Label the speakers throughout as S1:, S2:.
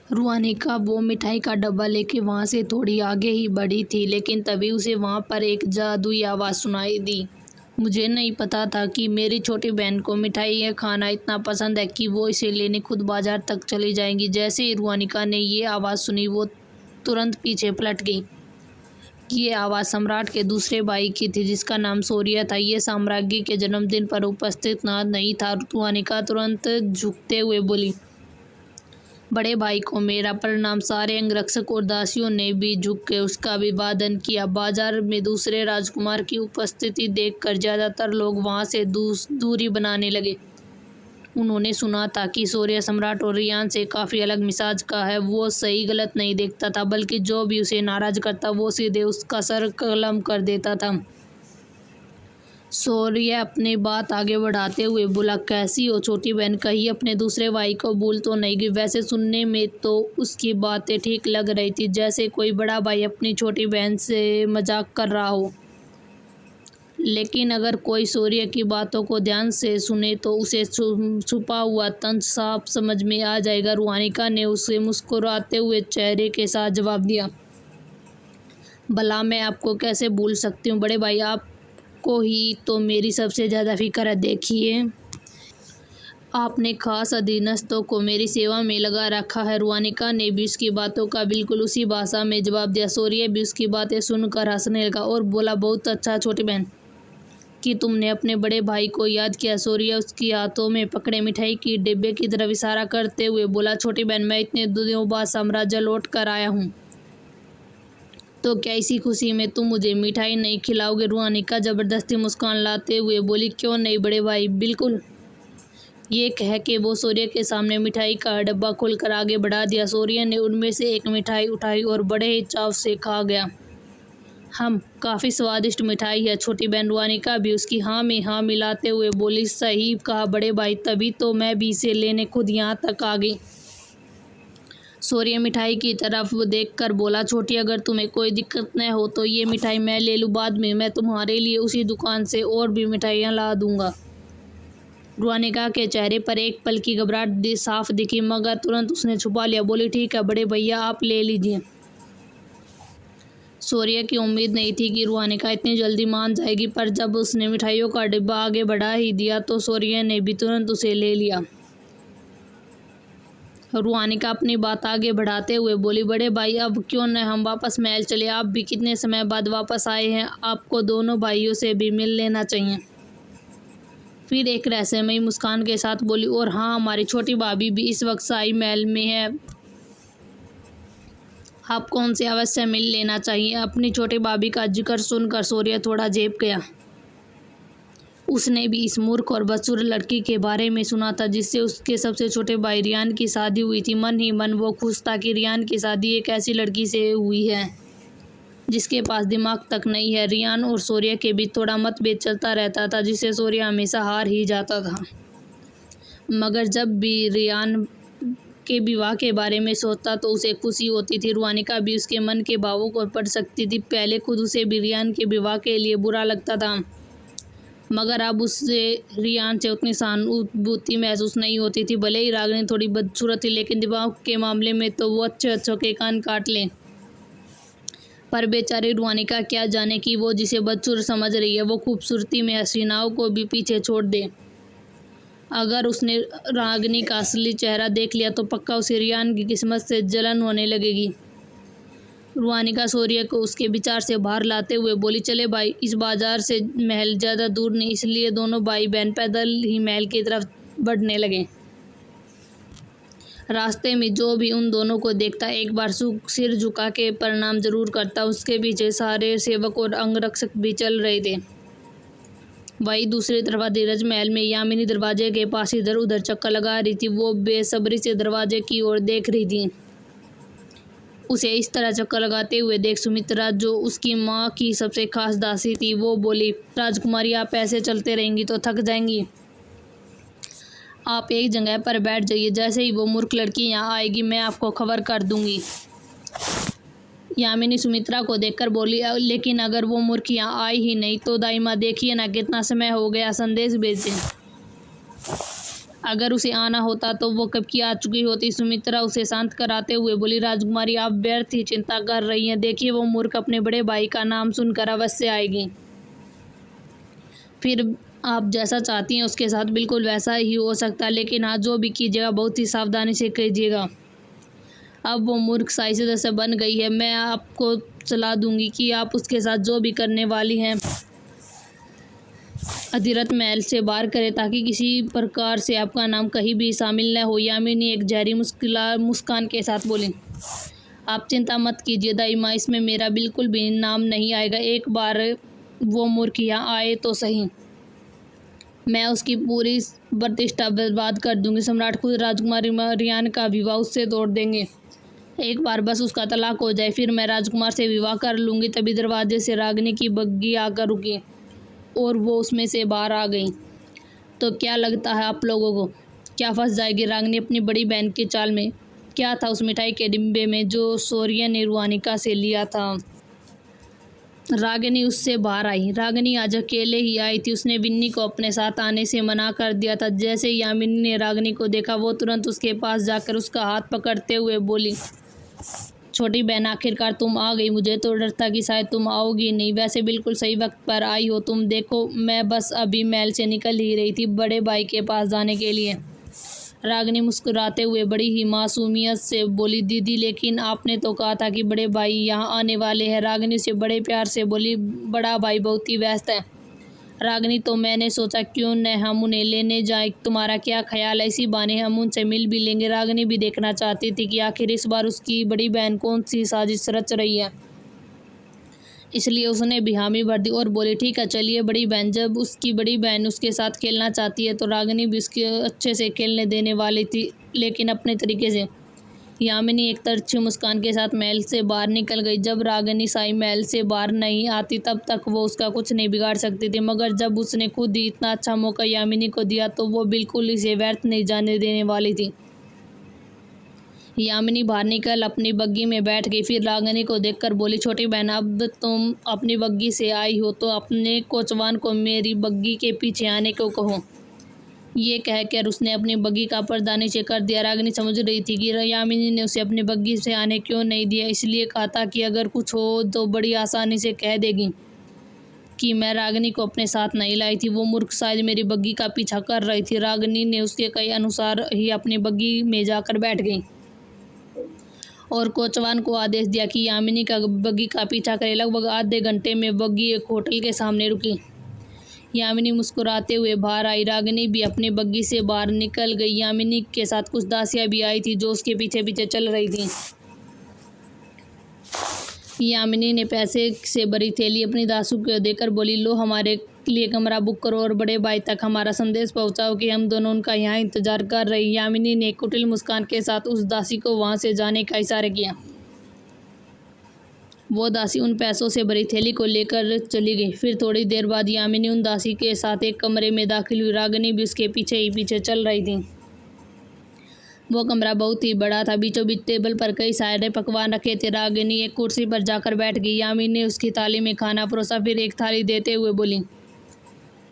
S1: रुआनिका वो मिठाई का डब्बा लेके वहाँ से थोड़ी आगे ही बढ़ी थी, लेकिन तभी उसे वहाँ पर एक जादुई आवाज़ सुनाई दी। मुझे नहीं पता था कि मेरी छोटी बहन को मिठाई या खाना इतना पसंद है कि वो इसे लेने खुद बाजार तक चली जाएंगी। जैसे ही रुआनिका ने ये आवाज़ सुनी, वो तुरंत पीछे पलट गई। ये आवाज़ सम्राट के दूसरे भाई की थी, जिसका नाम शौर्य था। ये साम्राज्ञी के जन्मदिन पर उपस्थित नहीं था। रुआनिका तुरंत झुकते हुए बोली, बड़े भाई को मेरा प्रणाम। सारे अंगरक्षक और दासियों ने भी झुक के उसका अभिवादन किया। बाजार में दूसरे राजकुमार की उपस्थिति देखकर ज़्यादातर लोग वहाँ से दूरी बनाने लगे। उन्होंने सुना था कि शौर्य सम्राट और रियान से काफ़ी अलग मिजाज का है। वो सही गलत नहीं देखता था, बल्कि जो भी उसे नाराज़ करता वो सीधे उसका सर कलम कर देता था। शौर्य अपनी बात आगे बढ़ाते हुए बोला, कैसी हो छोटी बहन? कहीं अपने दूसरे भाई को भूल तो नहीं गई? वैसे सुनने में तो उसकी बातें ठीक लग रही थी, जैसे कोई बड़ा भाई अपनी छोटी बहन से मजाक कर रहा हो। लेकिन अगर कोई शौर्य की बातों को ध्यान से सुने तो उसे छुपा हुआ तंज साफ समझ में आ जाएगा। रुआनिका ने उसे मुस्कुराते हुए चेहरे के साथ जवाब दिया, भला मैं आपको कैसे भूल सकती हूँ बड़े भाई, आपको ही तो मेरी सबसे ज़्यादा फिक्र है। देखिए, आपने खास अधीनस्थों को मेरी सेवा में लगा रखा है। रुआनिका ने भी उसकी बातों का बिल्कुल उसी भाषा में जवाब दिया। शौर्य भी उसकी बातें सुनकर हंसने लगा और बोला, बहुत अच्छा छोटी बहन कि तुमने अपने बड़े भाई को याद किया। शौर्य उसकी हाथों में पकड़े मिठाई की डिब्बे की तरफ इशारा करते हुए बोला, छोटी बहन, मैं इतने दिनों बाद साम्राज्य लौट कर आया हूँ, तो क्या इसी खुशी में तुम मुझे मिठाई नहीं खिलाओगे? रुआनिका जबरदस्ती मुस्कान लाते हुए बोली, क्यों नहीं बड़े भाई, बिल्कुल। ये कह के वो शौर्य के सामने मिठाई का डब्बा खोलकर आगे बढ़ा दिया। शौर्य ने उनमें से एक मिठाई उठाई और बड़े ही चाव से खा गया। काफ़ी स्वादिष्ट मिठाई है छोटी बहन। रुआनिका भी उसकी हाँ में हाँ मिलाते हुए बोली, सही कहा बड़े भाई, तभी तो मैं भी इसे लेने खुद यहाँ तक आ गई। शौर्य मिठाई की तरफ देखकर बोला, छोटी, अगर तुम्हें कोई दिक्कत न हो तो ये मिठाई मैं ले लूँ। बाद में मैं तुम्हारे लिए उसी दुकान से और भी मिठाइयाँ ला दूँगा। रुआनिका के चेहरे पर एक पल की घबराहट साफ दिखी, मगर तुरंत उसने छुपा लिया। बोली, ठीक है बड़े भैया, आप ले लीजिए। शौर्य की उम्मीद नहीं थी कि रुआनिका इतनी जल्दी मान जाएगी, पर जब उसने मिठाइयों का डिब्बा आगे बढ़ा ही दिया तो शौर्य ने भी तुरंत उसे ले लिया। रुआनिका अपनी बात आगे बढ़ाते हुए बोली, बड़े भाई, अब क्यों न हम वापस महल चले? आप भी कितने समय बाद वापस आए हैं, आपको दोनों भाइयों से भी मिल लेना चाहिए। फिर एक रहस्यमयी मुस्कान के साथ बोली, और हाँ, हमारी छोटी भाभी भी इस वक्त शाही महल में है, आपको उनसे अवश्य मिल लेना चाहिए। अपनी छोटी भाभी का जिक्र सुनकर शौर्य थोड़ा झेप गया। उसने भी इस मूर्ख और बदसूरत लड़की के बारे में सुना था, जिससे उसके सबसे छोटे भाई रियान की शादी हुई थी। मन ही मन वो खुश था कि रियान की शादी एक ऐसी लड़की से हुई है जिसके पास दिमाग तक नहीं है। रियान और शौर्य के बीच थोड़ा मतभेद चलता रहता था, जिससे शौर्य हमेशा हार ही जाता था। मगर जब भी रियान के विवाह के बारे में सोचता तो उसे खुशी होती थी। रुआनिका भी उसके मन के भावों को पढ़ सकती थी। पहले खुद उसे भी रियान के विवाह के लिए बुरा लगता था, मगर अब उससे रियान से उतनी सहानुभूति महसूस नहीं होती थी। भले ही रागिनी थोड़ी बदसूरत थी, लेकिन दिमाग के मामले में तो वो अच्छे के कान काट लें। पर बेचारी रुआनिका क्या जाने कि वो जिसे बदसूरत समझ रही है, वो खूबसूरती में हसीनाओं को भी पीछे छोड़ दे। अगर उसने रागिनी का असली चेहरा देख लिया तो पक्का उसे रियान की किस्मत से जलन होने लगेगी। रुआनिका शौर्य को उसके विचार से बाहर लाते हुए बोली, चले भाई, इस बाजार से महल ज़्यादा दूर नहीं। इसलिए दोनों भाई बहन पैदल ही महल की तरफ बढ़ने लगे। रास्ते में जो भी उन दोनों को देखता एक बार सिर झुका के प्रणाम जरूर करता। उसके पीछे सारे सेवक और अंगरक्षक भी चल रहे थे। वही दूसरी तरफ धीरज महल में यामिनी दरवाजे के पास इधर उधर चक्कर लगा रही थी। वो बेसब्री से दरवाजे की ओर देख रही थी। उसे इस तरह चक्कर लगाते हुए देख सुमित्रा, जो उसकी माँ की सबसे खास दासी थी, वो बोली, राजकुमारी, आप ऐसे चलते रहेंगी तो थक जाएंगी, आप एक जगह पर बैठ जाइए। जैसे ही वो मूर्ख लड़की यहाँ आएगी मैं आपको खबर कर दूंगी। यामिनी सुमित्रा को देखकर बोली, लेकिन अगर वो मूर्ख यहाँ आई ही नहीं तो दाई माँ, देखिए ना कितना समय हो गया, संदेश भेजें। अगर उसे आना होता तो वो कब की आ चुकी होती। सुमित्रा उसे शांत कराते हुए बोली, राजकुमारी आप व्यर्थ ही चिंता कर रही हैं। देखिए वो मूर्ख अपने बड़े भाई का नाम सुनकर अवश्य आएगी। फिर आप जैसा चाहती हैं उसके साथ बिल्कुल वैसा ही हो सकता है, लेकिन हाँ जो भी कीजिएगा बहुत ही सावधानी से कीजिएगा। अब वो मूर्ख साइसे जैसे बन गई है। मैं आपको सलाह दूंगी कि आप उसके साथ जो भी करने वाली हैं अधिरथ महल से बाहर करें, ताकि किसी प्रकार से आपका नाम कहीं भी शामिल न हो। यामिनी एक जहरी मुस्कान के साथ बोली, आप चिंता मत कीजिए दाई, इसमें मेरा बिल्कुल भी नाम नहीं आएगा। एक बार वो मूर्ख यहाँ आए तो सही, मैं उसकी पूरी प्रतिष्ठा बर्बाद कर दूंगी। सम्राट खुद राजकुमारी रियान का विवाह उससे तोड़ देंगे। एक बार बस उसका तलाक हो जाए, फिर मैं राजकुमार से विवाह कर लूँगी। तभी दरवाजे से रागिनी की बग्गी आकर रुकी और वो उसमें से बाहर आ गई। तो क्या लगता है आप लोगों को, क्या फंस जाएगी रागिनी अपनी बड़ी बहन की चाल में? क्या था उस मिठाई के डिब्बे में जो शौर्य ने रुआनिका से लिया था? रागिनी उससे बाहर आई। रागिनी आज अकेले ही आई थी। उसने विन्नी को अपने साथ आने से मना कर दिया था। जैसे ही यामिनी ने रागिनी को देखा, वो तुरंत उसके पास जाकर उसका हाथ पकड़ते हुए बोली, छोटी बहन आखिरकार तुम आ गई। मुझे तो डर था कि शायद तुम आओगी नहीं। वैसे बिल्कुल सही वक्त पर आई हो तुम। देखो मैं बस अभी महल से निकल ही रही थी बड़े भाई के पास जाने के लिए। रागिनी मुस्कुराते हुए बड़ी ही मासूमियत से बोली, दीदी लेकिन आपने तो कहा था कि बड़े भाई यहाँ आने वाले हैं। रागिनी से बड़े प्यार से बोली, बड़ा भाई बहुत ही व्यस्त है रागिनी, तो मैंने सोचा क्यों न हम उन्हें लेने जाएं। तुम्हारा क्या ख्याल है? इसी बहाने हम उनसे मिल भी लेंगे। रागिनी भी देखना चाहती थी कि आखिर इस बार उसकी बड़ी बहन कौन सी साजिश रच रही है, इसलिए उसने भी हामी भर दी और बोली, ठीक है चलिए बड़ी बहन। जब उसकी बड़ी बहन उसके साथ खेलना चाहती है तो रागिनी भी उसके अच्छे से खेलने देने वाली थी, लेकिन अपने तरीके से। यामिनी एक तिरछी मुस्कान के साथ महल से बाहर निकल गई। जब रागिनी साई महल से बाहर नहीं आती तब तक वो उसका कुछ नहीं बिगाड़ सकती थी, मगर जब उसने खुद ही इतना अच्छा मौका यामिनी को दिया तो वो बिल्कुल इसे व्यर्थ नहीं जाने देने वाली थी। यामिनी बाहर निकल अपनी बग्गी में बैठ गई। फिर रागिनी को देखकर बोली, छोटी बहन अब तुम अपनी बग्गी से आई हो तो अपने कोचवान को मेरी बग्गी के पीछे आने को कहो। ये कहकर उसने अपनी बग्गी का पर्दा नीचे कर दिया। रागिनी समझ रही थी कि यामिनी ने उसे अपनी बग्गी से आने क्यों नहीं दिया। इसलिए कहा था कि अगर कुछ हो तो बड़ी आसानी से कह देगी कि मैं रागिनी को अपने साथ नहीं लाई थी। वो मूर्ख शायद मेरी बग्गी का पीछा कर रही थी। रागिनी ने उसके कहे अनुसार ही अपनी बग्गी में जाकर बैठ गई और कोचवान को आदेश दिया कि यामिनी का बग्गी का पीछा करे। लगभग आधे घंटे में बग्गी एक होटल के सामने रुकी। यामिनी मुस्कुराते हुए बाहर आई। रागिनी भी अपनी बग्गी से बाहर निकल गई। यामिनी के साथ कुछ दासियां भी आई थी जो उसके पीछे पीछे चल रही थी। यामिनी ने पैसे से भरी थैली अपनी दासू को देकर बोली, लो हमारे लिए कमरा बुक करो और बड़े भाई तक हमारा संदेश पहुंचाओ कि हम दोनों उनका यहाँ इंतजार कर रही। यामिनी ने कुटिल मुस्कान के साथ उस दासी को वहां से जाने का इशारा किया। वो दासी उन पैसों से भरी थैली को लेकर चली गई। फिर थोड़ी देर बाद यामिनी उन दासी के साथ एक कमरे में दाखिल हुई। रागिनी भी उसके पीछे ही पीछे चल रही थी। वो कमरा बहुत ही बड़ा था। बीचों बीच टेबल पर कई सारे पकवान रखे थे। रागिनी एक कुर्सी पर जाकर बैठ गई। यामिनी ने उसकी थाली में खाना परोसा, फिर एक थाली देते हुए बोली,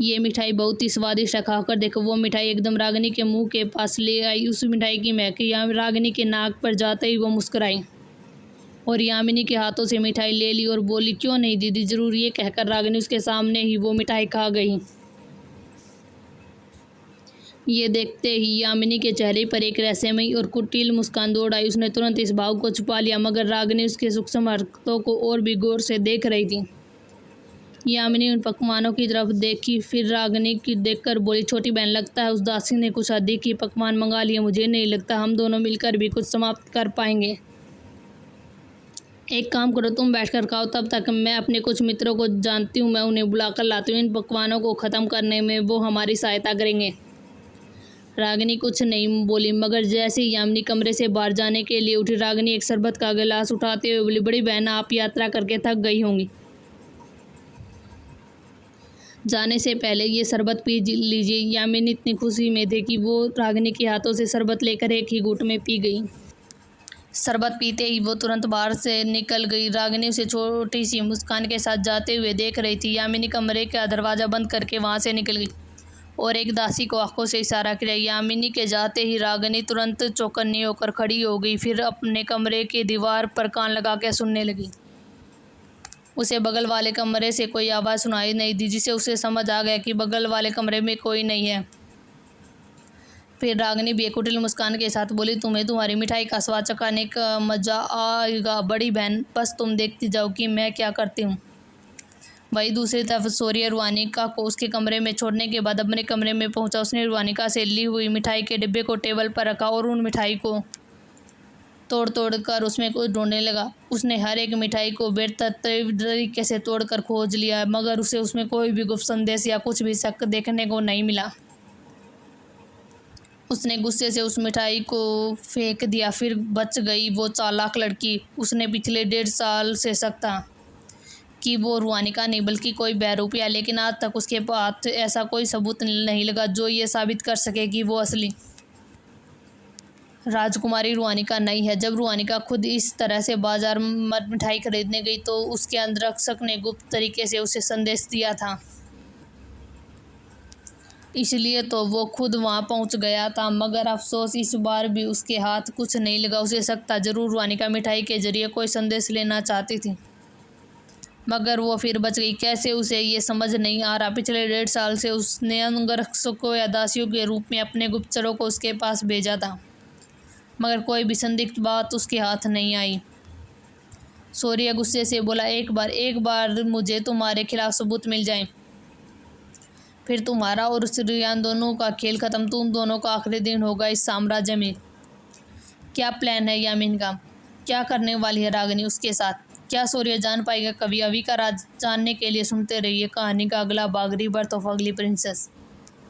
S1: ये मिठाई बहुत ही स्वादिष्ट है, खाकर देखो। वो मिठाई एकदम रागिनी के मुंह के पास ले आई। उस मिठाई की महक रागिनी के नाक पर जाते ही वो मुस्कुराई और यामिनी के हाथों से मिठाई ले ली और बोली, क्यों नहीं दीदी जरूर। ये कहकर रागिनी उसके सामने ही वो मिठाई खा गई। ये देखते ही यामिनी के चेहरे पर एक रहस्यमयी और कुटिल मुस्कान दौड़ आई। उसने तुरंत इस भाव को छुपा लिया, मगर रागिनी उसके सूक्ष्म हरकतों को और भी गौर से देख रही थी। यामिनी उन पकवानों की तरफ देखी, फिर रागिनी की देखकर बोली, छोटी बहन लगता है उस दासी ने कुछ अधिक ही पकवान मंगा लिए। मुझे नहीं लगता हम दोनों मिलकर भी कुछ समाप्त कर पाएंगे। एक काम करो, तुम बैठकर खाओ, तब तक मैं अपने कुछ मित्रों को जानती हूँ, मैं उन्हें बुलाकर लाती हूँ। इन पकवानों को ख़त्म करने में वो हमारी सहायता करेंगे। रागिनी कुछ नहीं बोली, मगर जैसे ही यामिनी कमरे से बाहर जाने के लिए उठी, रागिनी एक शरबत का गिलास उठाते हुए बोली, बड़ी बहन आप यात्रा करके थक गई होंगी, जाने से पहले ये शरबत पी लीजिए। यामिनी इतनी खुशी में थे कि वो रागिनी के हाथों से शरबत लेकर एक ही घूंट में पी गई। शरबत पीते ही वो तुरंत बाहर से निकल गई। रागिनी उसे छोटी सी मुस्कान के साथ जाते हुए देख रही थी। यामिनी कमरे का दरवाज़ा बंद करके वहाँ से निकल गई। और एक दासी को आंखों से इशारा किया। यामिनी के जाते ही रागिनी तुरंत चौकन्नी होकर खड़ी हो गई, फिर अपने कमरे की दीवार पर कान लगा के सुनने लगी। उसे बगल वाले कमरे से कोई आवाज़ सुनाई नहीं दी, जिसे उसे समझ आ गया कि बगल वाले कमरे में कोई नहीं है। फिर रागिनी भी एक कुटिल मुस्कान के साथ बोली, तुम्हें तुम्हारी मिठाई का स्वाद चखाने का मजा आएगा बड़ी बहन, बस तुम देखती जाओ कि मैं क्या करती हूँ। वही दूसरी तरफ शौर्य रुआनिका को उसके कमरे में छोड़ने के बाद अपने कमरे में पहुंचा। उसने रुआनिका से ली हुई मिठाई के डिब्बे को टेबल पर रखा और उन मिठाई को तोड़ तोड़ कर उसमें कुछ ढूंढने लगा। उसने हर एक मिठाई को बेतरतीब तरीके से तोड़कर खोज लिया, मगर उसे उसमें कोई भी गुप्त संदेश या कुछ भी शक देखने को नहीं मिला। उसने गुस्से से उस मिठाई को फेंक दिया। फिर बच गई वो चालाक लड़की। उसने पिछले 1.5 साल से शक था कि वो रुआनिका नहीं बल्कि कोई बहरूपिया, लेकिन आज तक उसके पास ऐसा कोई सबूत नहीं लगा जो ये साबित कर सके कि वो असली राजकुमारी रुआनिका नहीं है। जब रुआनिका खुद इस तरह से बाजार में मिठाई खरीदने गई तो उसके अंतरक्षक ने गुप्त तरीके से उसे संदेश दिया था, इसलिए तो वो खुद वहां पहुंच गया था। मगर अफसोस इस बार भी उसके हाथ कुछ नहीं लगा। उसे शक था जरूर रुआनिका मिठाई के जरिए कोई संदेश लेना चाहती थी, मगर वो फिर बच गई कैसे, उसे ये समझ नहीं आ रहा। पिछले 1.5 साल से उसने अंगरक्षकों या दासियों के रूप में अपने गुप्तचरों को उसके पास भेजा था, मगर कोई भी संदिग्ध बात उसके हाथ नहीं आई। शौर्य गुस्से से बोला, एक बार मुझे तुम्हारे खिलाफ सबूत मिल जाए, फिर तुम्हारा और श्रीयान दोनों का खेल खत्म। तुम दोनों का आखिरी दिन होगा इस साम्राज्य में। क्या प्लान है यामिन का? क्या करने वाली है रागिनी उसके साथ? क्या शौर्य जान पाएगा? कभी अभी का राज जानने के लिए सुनते रहिए कहानी का अगला भाग, रीबर्थ ऑफ अगली प्रिंसेस।